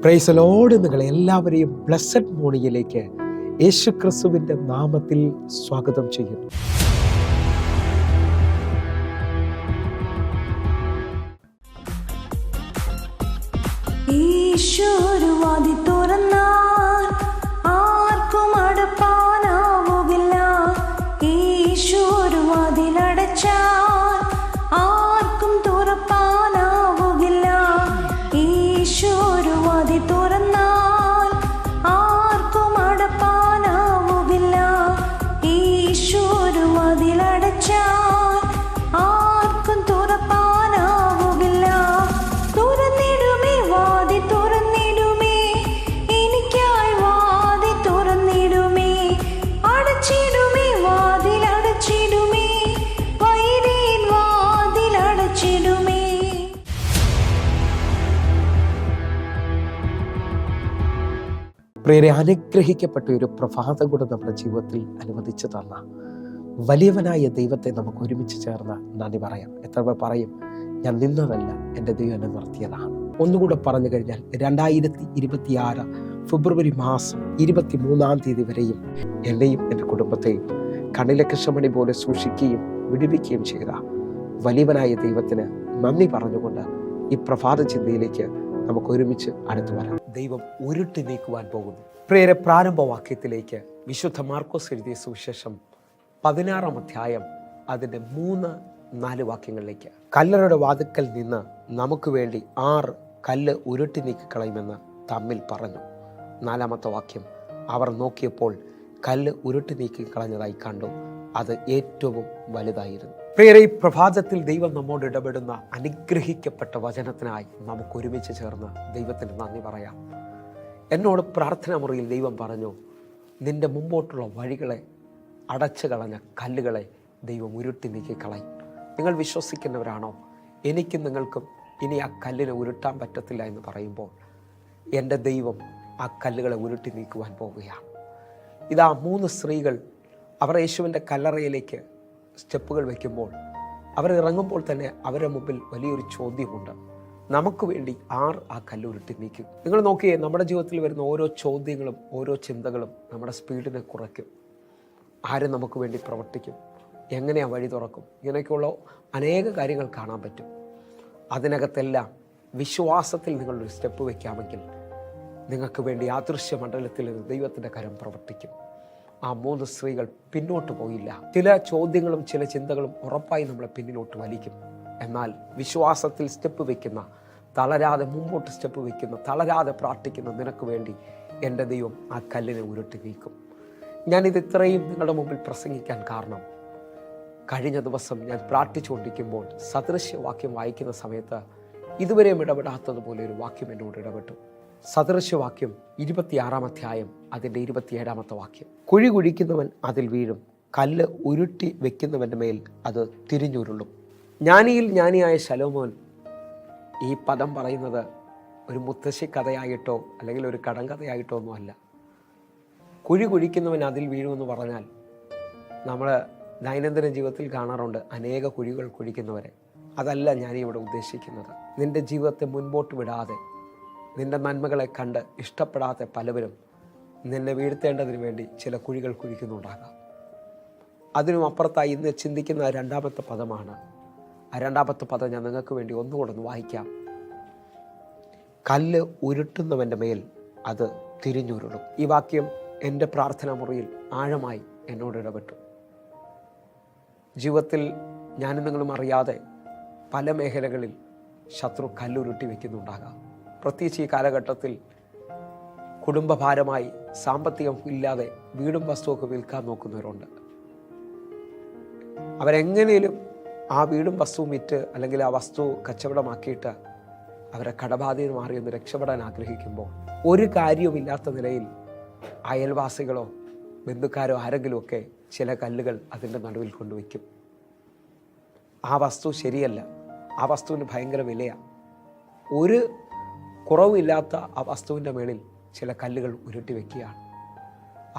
Praise Lord. നിങ്ങളെ എല്ലാവരെയും blessed മോർണിംഗിലേക്ക് യേശു ക്രിസ്തുവിൻ്റെ നാമത്തിൽ സ്വാഗതം ചെയ്യുന്നു. ഈശോരുവാതി തുറന്നാൽ ആർക്കും അടപ്പാനാവുകില്ല. ഈശോരുവാതിലടച്ചാൽ ആർക്കും തുറപ്പാനാവുകില്ല. ഈശോരുവാതി തുറന്നാൽ ആർക്കും അടപ്പാനാവുകില്ല. ഈശോരുവാതിലടച്ചാൽ ആർക്കും തുറപ്പാനാവുകില്ല. തുറന്നിടുമേ വാതി തുറന്നിടുമേ, എനിക്കായി വാതി തുറന്നിടുമേ. അടച്ചിടുമേ വാതിലടച്ചിടുമേ, വൈരീൻ വാതിലടച്ചിടുമേ. പ്രിയരെ, അനുഗ്രഹിക്കപ്പെട്ട ഒരു പ്രഭാതം കൂടെ നമ്മുടെ ജീവിതത്തിൽ അനുവദിച്ചു തന്ന വലിയവനായ ദൈവത്തെ നമുക്ക് ഒരുമിച്ച് ചേർന്ന് നന്ദി പറയാം. എത്ര പേർ പറയും, ഞാൻ നിന്നതല്ല, എൻ്റെ ദൈവം എന്നെ നിർത്തിയതാണ്. ഒന്നുകൂടെ പറഞ്ഞു കഴിഞ്ഞാൽ 2026 ഫെബ്രുവരി മാസം 23-ാം തീയതി വരെയും എന്നെയും എൻ്റെ കുടുംബത്തെയും കണ്ണിലെ കൃഷ്ണമണി പോലെ സൂക്ഷിക്കുകയും വിടുവിക്കുകയും ചെയ്ത വലിയവനായ ദൈവത്തിന് നന്ദി പറഞ്ഞുകൊണ്ട് ഈ പ്രഭാത ചിന്തയിലേക്ക് നമുക്ക് ഒരുമിച്ച് അടുത്തു വരാം. ദൈവം ഉരുട്ടി നീക്കുവാൻ പോകുന്നു. പ്രിയരെ, പ്രാരംഭ വാക്യത്തിലേക്ക് വിശുദ്ധ മാർക്കോസ് എഴുതിയ സുവിശേഷം 16-ാം അധ്യായം അതിൻ്റെ 3-4 വാക്യങ്ങളിലേക്ക്. കല്ലറയുടെ വാതിക്കൽ നിന്ന് നമുക്ക് വേണ്ടി 6 കല്ല് ഉരുട്ടി നീക്കിക്കളയുമെന്ന് തമ്മിൽ പറഞ്ഞു. 4-ാമത്തെ വാക്യം, അവർ നോക്കിയപ്പോൾ കല്ല് ഉരുട്ടി നീക്കി കളഞ്ഞതായി കണ്ടു. അത് ഏറ്റവും വലുതായിരുന്നു. പ്രിയരെ, ഈ പ്രഭാതത്തിൽ ദൈവം നമ്മോട് ഇടപെടുന്ന അനുഗ്രഹിക്കപ്പെട്ട വചനത്തിനായി നമുക്ക് ഒരുമിച്ച് ചേർന്ന് ദൈവത്തിന് നന്ദി പറയാം. എന്നോട് പ്രാർത്ഥനാ മുറിയിൽ ദൈവം പറഞ്ഞു, നിന്റെ മുമ്പോട്ടുള്ള വഴികളെ അടച്ചു കളഞ്ഞ കല്ലുകളെ ദൈവം ഉരുട്ടി നീക്കി കളയും. നിങ്ങൾ വിശ്വസിക്കുന്നവരാണോ? എനിക്കും നിങ്ങൾക്കും ഇനി ആ കല്ലിനെ ഉരുട്ടാൻ പറ്റത്തില്ല എന്ന് പറയുമ്പോൾ എൻ്റെ ദൈവം ആ കല്ലുകളെ ഉരുട്ടി നീക്കുവാൻ പോവുകയാണ്. ഇതാ 3 സ്ത്രീകൾ അവർ യേശുവിൻ്റെ കല്ലറയിലേക്ക് സ്റ്റെപ്പുകൾ വയ്ക്കുമ്പോൾ, അവർ ഇറങ്ങുമ്പോൾ തന്നെ അവരുടെ മുമ്പിൽ വലിയൊരു ചോദ്യമുണ്ട്. നമുക്ക് വേണ്ടി ആർ ആ കല്ല് ഉരുട്ടി നീക്കും? നിങ്ങൾ നോക്കിയേ, നമ്മുടെ ജീവിതത്തിൽ വരുന്ന ഓരോ ചോദ്യങ്ങളും ഓരോ ചിന്തകളും നമ്മുടെ സ്പീഡിനെ കുറയ്ക്കും. ആരും നമുക്ക് വേണ്ടി പ്രവർത്തിക്കും? എങ്ങനെയാ വഴി തുറക്കും? ഇങ്ങനെയൊക്കെയുള്ള അനേക കാര്യങ്ങൾ കാണാൻ പറ്റും. അതിനകത്തെല്ലാം വിശ്വാസത്തിൽ നിങ്ങളൊരു സ്റ്റെപ്പ് വയ്ക്കാമെങ്കിൽ നിങ്ങൾക്ക് വേണ്ടി ആദൃശ്യ മണ്ഡലത്തിൽ ദൈവത്തിൻ്റെ കരം പ്രവർത്തിക്കും. ആ 3 സ്ത്രീകൾ പിന്നോട്ട് പോയില്ല. ചില ചോദ്യങ്ങളും ചില ചിന്തകളും ഉറപ്പായി നമ്മളെ പിന്നിലോട്ട് വലിക്കും. എന്നാൽ വിശ്വാസത്തിൽ സ്റ്റെപ്പ് വയ്ക്കുന്ന, തളരാതെ മുമ്പോട്ട് സ്റ്റെപ്പ് വയ്ക്കുന്ന, തളരാതെ പ്രാർത്ഥിക്കുന്ന നിനക്ക് വേണ്ടി എൻ്റെ ദൈവം ആ കല്ലിനെ ഉരുട്ടി നീക്കും. ഞാനിത് ഇത്രയും നിങ്ങളുടെ മുമ്പിൽ പ്രസംഗിക്കാൻ കാരണം, കഴിഞ്ഞ ദിവസം ഞാൻ പ്രാർത്ഥിച്ചുകൊണ്ടിരിക്കുമ്പോൾ സദൃശ്യവാക്യം വായിക്കുന്ന സമയത്ത് ഇതുവരെയും ഇടപെടാത്തതുപോലെ ഒരു വാക്യം എന്നോട് ഇടപെട്ടു. സദൃശ്യവാക്യം 26-ാം അധ്യായം അതിൻ്റെ 27-ാമത്തെ വാക്യം, കുഴി കുഴിക്കുന്നവൻ അതിൽ വീഴും, കല്ല് ഉരുട്ടി വെക്കുന്നവൻ്റെ മേൽ അത് തിരിഞ്ഞുരുളും. ജ്ഞാനിയിൽ ജ്ഞാനിയായ ശലോമോൻ ഈ പദം പറയുന്നത് ഒരു മുത്തശ്ശി കഥയായിട്ടോ അല്ലെങ്കിൽ ഒരു കടങ്കഥയായിട്ടോ ഒന്നുമല്ല. കുഴി കുഴിക്കുന്നവൻ അതിൽ വീഴുമെന്ന് പറഞ്ഞാൽ നമ്മൾ ദൈനംദിന ജീവിതത്തിൽ കാണാറുണ്ട് അനേക കുഴികൾ കുഴിക്കുന്നവരെ. അതല്ല ഞാനിവിടെ ഉദ്ദേശിക്കുന്നത്. നിൻ്റെ ജീവിതത്തെ മുൻപോട്ട് വിടാതെ, നിൻ്റെ നന്മകളെ കണ്ട് ഇഷ്ടപ്പെടാത്ത പലവരും നിന്നെ വീഴ്ത്തേണ്ടതിന് വേണ്ടി ചില കുഴികൾ കുഴിക്കുന്നുണ്ടാകാം. അതിനും അപ്പുറത്തായി ഇന്ന് ചിന്തിക്കുന്ന 2-ാമത്തെ പദമാണ്. ആ 2-ാമത്തെ പദം ഞാൻ നിങ്ങൾക്ക് വേണ്ടി ഒന്നുകൂടെ ഒന്ന് വായിക്കാം. കല്ല് ഉരുട്ടുന്നവൻ്റെ മേൽ അത് തിരിഞ്ഞുരുളും. ഈ വാക്യം എൻ്റെ പ്രാർത്ഥനാ മുറിയിൽ ആഴമായി എന്നോട് ഇടപെട്ടു. ജീവിതത്തിൽ ഞാനും നിങ്ങളും അറിയാതെ പല മേഖലകളിൽ ശത്രു കല്ലുരുട്ടി വയ്ക്കുന്നുണ്ടാകാം. പ്രത്യേകിച്ച് ഈ കാലഘട്ടത്തിൽ കുടുംബഭാരമായി സാമ്പത്തികം ഇല്ലാതെ വീടും വസ്തുവൊക്കെ വിൽക്കാൻ നോക്കുന്നവരുണ്ട്. അവരെങ്ങനെയും ആ വീടും വസ്തുവും വിറ്റ് അല്ലെങ്കിൽ ആ വസ്തു കച്ചവടമാക്കിയിട്ട് അവരെ കടബാധയിൽ മാറി ഒന്ന് രക്ഷപ്പെടാൻ ആഗ്രഹിക്കുമ്പോൾ ഒരു കാര്യവുമില്ലാത്ത നിലയിൽ അയൽവാസികളോ ബന്ധുക്കാരോ ആരെങ്കിലുമൊക്കെ ചില കല്ലുകൾ അതിൻ്റെ നടുവിൽ കൊണ്ടുവയ്ക്കും. ആ വസ്തു ശരിയല്ല, ആ വസ്തുവിന് ഭയങ്കര വിലയാണ്. ഒരു കുറവില്ലാത്ത ആ വസ്തുവിൻ്റെ മേളിൽ ചില കല്ലുകൾ ഉരുട്ടി വയ്ക്കുകയാണ്.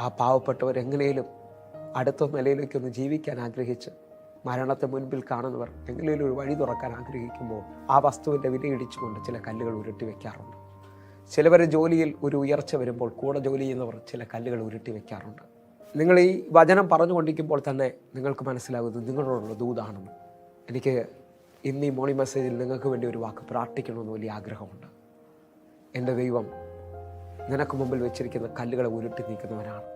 ആ പാവപ്പെട്ടവരെങ്ങനെയും അടുത്ത നിലയിലേക്കൊന്ന് ജീവിക്കാൻ ആഗ്രഹിച്ച് മരണത്തെ മുൻപിൽ കാണുന്നവർ എങ്ങനെയും ഒരു വഴി തുറക്കാൻ ആഗ്രഹിക്കുമ്പോൾ ആ വസ്തുവിൻ്റെ വിലയിടിച്ചുകൊണ്ട് ചില കല്ലുകൾ ഉരുട്ടി വയ്ക്കാറുണ്ട്. ചിലവർ ജോലിയിൽ ഒരു ഉയർച്ച വരുമ്പോൾ കൂടെ ജോലി ചെയ്യുന്നവർ ചില കല്ലുകൾ ഉരുട്ടി വയ്ക്കാറുണ്ട്. നിങ്ങൾ ഈ വചനം പറഞ്ഞുകൊണ്ടിരിക്കുമ്പോൾ തന്നെ നിങ്ങൾക്ക് മനസ്സിലാകുന്നത് നിങ്ങളോടുള്ള ദൂതാണെന്ന്. എനിക്ക് ഇന്ന് ഈ മോർണിംഗ് മെസ്സേജിൽ നിങ്ങൾക്ക് വേണ്ടി ഒരു വാക്ക് പ്രാർത്ഥിക്കണമെന്ന് വലിയ ആഗ്രഹമുണ്ട്. എൻ്റെ ദൈവം നിനക്ക് മുമ്പിൽ വെച്ചിരിക്കുന്ന കല്ലുകളെ ഉരുട്ടി നീക്കുന്നവനാണ്.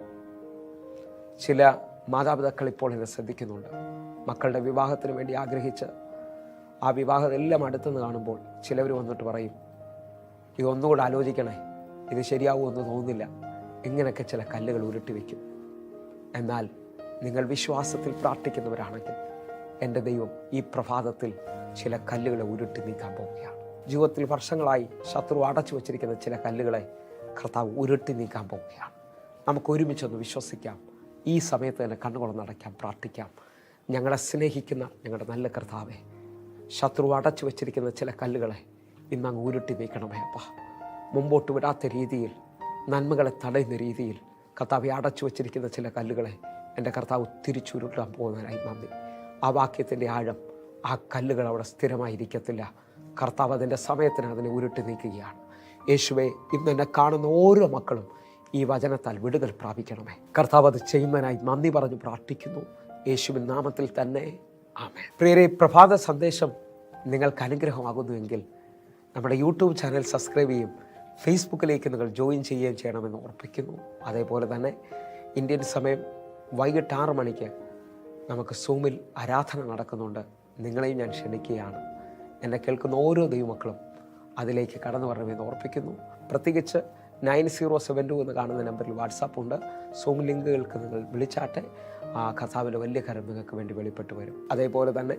ചില മാതാപിതാക്കൾ ഇപ്പോൾ എന്നെ ശ്രദ്ധിക്കുന്നുണ്ട്. മക്കളുടെ വിവാഹത്തിന് വേണ്ടി ആഗ്രഹിച്ച് ആ വിവാഹം എല്ലാം അടുത്തുനിന്ന് കാണുമ്പോൾ ചിലവർ വന്നിട്ട് പറയും, ഇതൊന്നുകൂടെ ആലോചിക്കണേ, ഇത് ശരിയാവുമെന്ന് തോന്നുന്നില്ല. ഇങ്ങനെയൊക്കെ ചില കല്ലുകൾ ഉരുട്ടി വയ്ക്കും. എന്നാൽ നിങ്ങൾ വിശ്വാസത്തിൽ പ്രാർത്ഥിക്കുന്നവരാണെങ്കിൽ എൻ്റെ ദൈവം ഈ പ്രഭാതത്തിൽ ചില കല്ലുകളെ ഉരുട്ടി നീക്കാൻ പോവുകയാണ്. ജീവിതത്തിൽ വർഷങ്ങളായി ശത്രു അടച്ചു വച്ചിരിക്കുന്ന ചില കല്ലുകളെ കർത്താവ് ഉരുട്ടി നീക്കാൻ പോവുകയാണ്. നമുക്ക് ഒരുമിച്ചൊന്ന് വിശ്വസിക്കാം. ഈ സമയത്ത് തന്നെ കണ്ണുകളൊന്നടയ്ക്കാം, പ്രാർത്ഥിക്കാം. ഞങ്ങളെ സ്നേഹിക്കുന്ന ഞങ്ങളുടെ നല്ല കർത്താവേ, ശത്രു അടച്ചു വച്ചിരിക്കുന്ന ചില കല്ലുകളെ ഇന്നങ്ങ് ഉരുട്ടി നീക്കണമേ അപ്പാ. മുമ്പോട്ട് വിടാത്ത രീതിയിൽ, നന്മകളെ തടയുന്ന രീതിയിൽ കർത്താവെ അടച്ചു വച്ചിരിക്കുന്ന ചില കല്ലുകളെ എൻ്റെ കർത്താവ് തിരിച്ചുരുട്ടാൻ പോകുന്നതിനായി നന്ദി. ആ വാക്യത്തിൻ്റെ ആഴം, ആ കല്ലുകൾ അവിടെ സ്ഥിരമായിരിക്കത്തില്ല. കർത്താവ് അതിൻ്റെ സമയത്തിന് അതിനെ ഉരുട്ടി നീക്കുകയാണ്. യേശുവെ, ഇന്ന് എന്നെ കാണുന്ന ഓരോ മക്കളും ഈ വചനത്താൽ വിടുതൽ പ്രാപിക്കണമേ. കർത്താവ് അത് ചെയ്യുന്നതിനായി നന്ദി പറഞ്ഞ് പ്രാർത്ഥിക്കുന്നു, യേശുവിൻ നാമത്തിൽ തന്നെ, ആമേൻ. പ്രിയരെ, പ്രഭാത സന്ദേശം നിങ്ങൾക്ക് അനുഗ്രഹമാകുന്നുവെങ്കിൽ നമ്മുടെ യൂട്യൂബ് ചാനൽ സബ്സ്ക്രൈബ് ചെയ്യും, ഫേസ്ബുക്കിലേക്ക് നിങ്ങൾ ജോയിൻ ചെയ്യുകയും ചെയ്യണമെന്ന് ഓർപ്പിക്കുന്നു. അതേപോലെ തന്നെ ഇന്ത്യൻ സമയം വൈകിട്ട് 6 മണിക്ക് നമുക്ക് സൂമിൽ ആരാധന നടക്കുന്നുണ്ട്. നിങ്ങളെയും ഞാൻ ക്ഷണിക്കുകയാണ്. എന്നെ കേൾക്കുന്ന ഓരോ ദൈവമക്കളും അതിലേക്ക് കടന്നു വരണമെന്ന് ഓർപ്പിക്കുന്നു. പ്രത്യേകിച്ച് 9072 എന്ന് കാണുന്ന നമ്പറിൽ വാട്സാപ്പ് ഉണ്ട്. സൂം ലിങ്കുകൾക്ക് നിങ്ങൾ വിളിച്ചാട്ടെ. ആ കർത്താവിൻ്റെ വലിയ കരം നിങ്ങൾക്ക് വേണ്ടി വെളിപ്പെട്ട് വരും. അതേപോലെ തന്നെ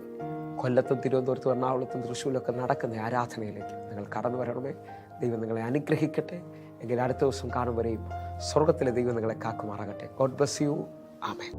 കൊല്ലത്തും തിരുവനന്തപുരത്തും എറണാകുളത്തും തൃശ്ശൂരിലൊക്കെ നടക്കുന്ന ആരാധനയിലേക്ക് നിങ്ങൾ കടന്നു വരണമേ. ദൈവം നിങ്ങളെ അനുഗ്രഹിക്കട്ടെ. എങ്കിൽ അടുത്ത ദിവസം കാണും വരെയും സ്വർഗത്തിലെ ദൈവം നിങ്ങളെ കാക്കുമാറാകട്ടെ. God bless you. ആമേൻ.